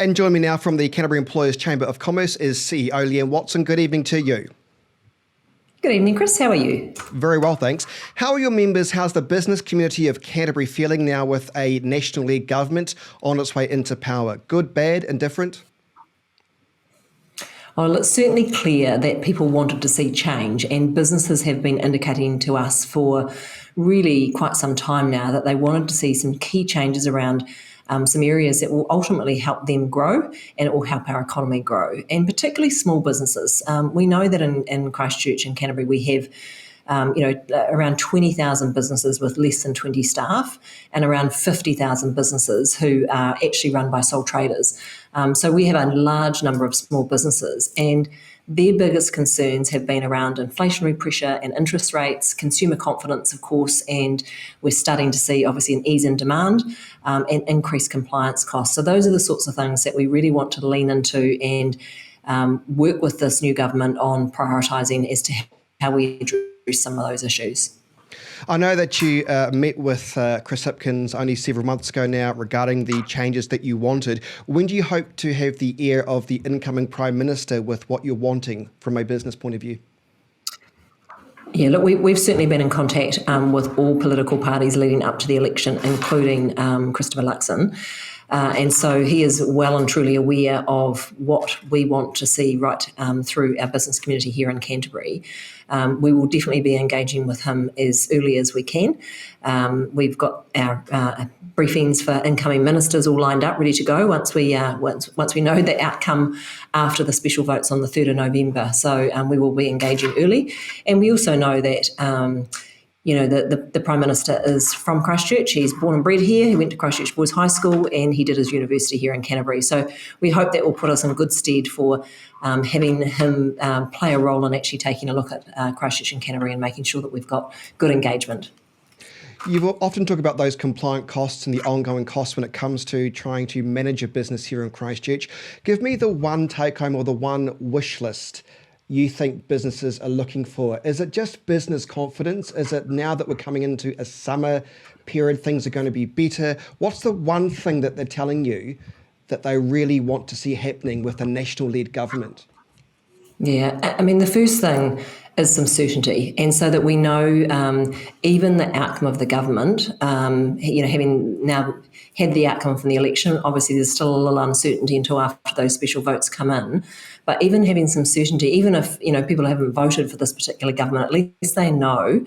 And join me now from the Canterbury Employers Chamber of Commerce is CEO Leeann Watson. Good evening to you. Good evening, Chris. How are you? Very well, thanks. How are your members? How's the business community of Canterbury feeling now with a national-led government on its way into power? Good, bad, indifferent? Well, it's certainly clear that people wanted to see change, and businesses have been indicating to us for really quite some time now that they wanted to see some key changes around some areas that will ultimately help them grow, and it will help our economy grow, and particularly small businesses. We know that in Christchurch and Canterbury we have around 20,000 businesses with less than 20 staff and around 50,000 businesses who are actually run by sole traders. So we have a large number of small businesses, and their biggest concerns have been around inflationary pressure and interest rates, consumer confidence, of course, and we're starting to see obviously an ease in demand and increased compliance costs. So those are the sorts of things that we really want to lean into and work with this new government on prioritising as to how we address some of those issues. I know that you met with Chris Hipkins only several months ago now regarding the changes that you wanted. When do you hope to have the ear of the incoming Prime Minister with what you're wanting from a business point of view? Yeah, look, we've certainly been in contact with all political parties leading up to the election, including Christopher Luxon. And so he is well and truly aware of what we want to see right through our business community here in Canterbury. We will definitely be engaging with him as early as we can. We've got our briefings for incoming ministers all lined up, ready to go once we know the outcome after the special votes on the 3rd of November. So we will be engaging early. And we also know that the Prime Minister is from Christchurch. He's born and bred here. He went to Christchurch Boys High School and he did his university here in Canterbury. So we hope that will put us in good stead for having him play a role in actually taking a look at Christchurch and Canterbury and making sure that we've got good engagement. You often talk about those compliant costs and the ongoing costs when it comes to trying to manage a business here in Christchurch. Give me the one take-home or the one wish list you think businesses are looking for. Is it just business confidence? Is it now that we're coming into a summer period, things are going to be better? What's the one thing that they're telling you that they really want to see happening with a national-led government? Yeah, I mean, the first thing is some certainty, and so that we know even the outcome of the government, having now had the outcome from the election, obviously there's still a little uncertainty until after those special votes come in, but even having some certainty, even if people haven't voted for this particular government, at least they know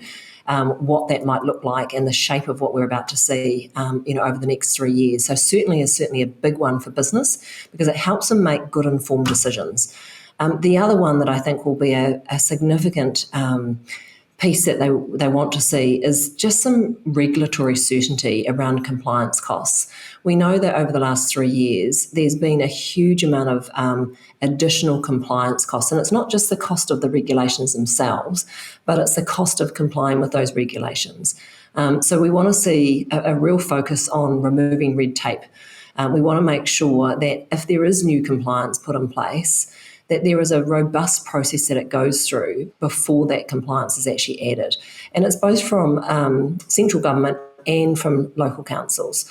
what that might look like and the shape of what we're about to see, over the next 3 years. So certainly a big one for business because it helps them make good informed decisions. The other one that I think will be a significant piece that they want to see is just some regulatory certainty around compliance costs. We know that over the last 3 years, there's been a huge amount of additional compliance costs, and it's not just the cost of the regulations themselves, but it's the cost of complying with those regulations. So we want to see a real focus on removing red tape. We want to make sure that if there is new compliance put in place, that there is a robust process that it goes through before that compliance is actually added. And it's both from central government and from local councils.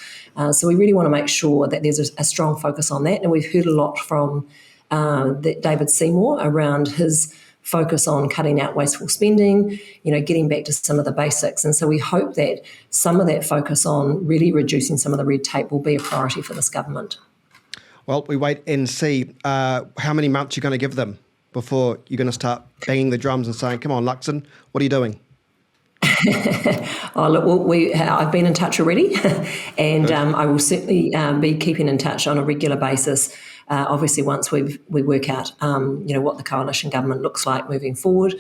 So we really want to make sure that there's a strong focus on that. And we've heard a lot from David Seymour around his focus on cutting out wasteful spending, getting back to some of the basics. And so we hope that some of that focus on really reducing some of the red tape will be a priority for this government. Well, we wait and see how many months you're going to give them before you're going to start banging the drums and saying, come on, Luxon, what are you doing? Oh, look, I've been in touch already and I will certainly be keeping in touch on a regular basis. Obviously, once we work out, what the coalition government looks like moving forward,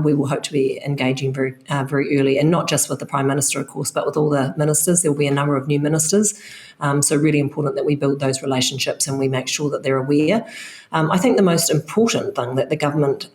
we will hope to be engaging very early, and not just with the Prime Minister, of course, but with all the ministers. There will be a number of new ministers, so really important that we build those relationships and we make sure that they're aware. I think the most important thing that the government,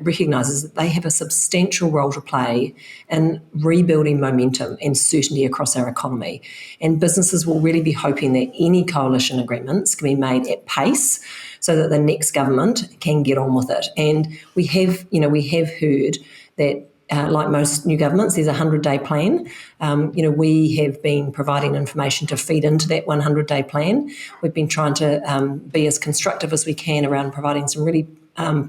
recognises that they have a substantial role to play in rebuilding momentum and certainty across our economy, and businesses will really be hoping that any coalition agreements can be made at pace so that the next government can get on with it. And we have heard that like most new governments, there's a 100-day plan. We have been providing information to feed into that 100-day plan. We've been trying to be as constructive as we can around providing some really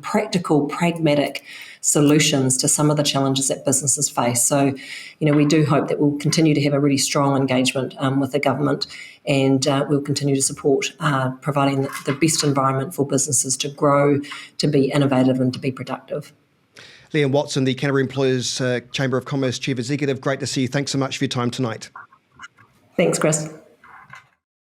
practical, pragmatic solutions to some of the challenges that businesses face. So, we do hope that we'll continue to have a really strong engagement with the government, and we'll continue to support providing the best environment for businesses to grow, to be innovative and to be productive. Leeann Watson, the Canterbury Employers Chamber of Commerce Chief Executive, great to see you. Thanks so much for your time tonight. Thanks, Chris.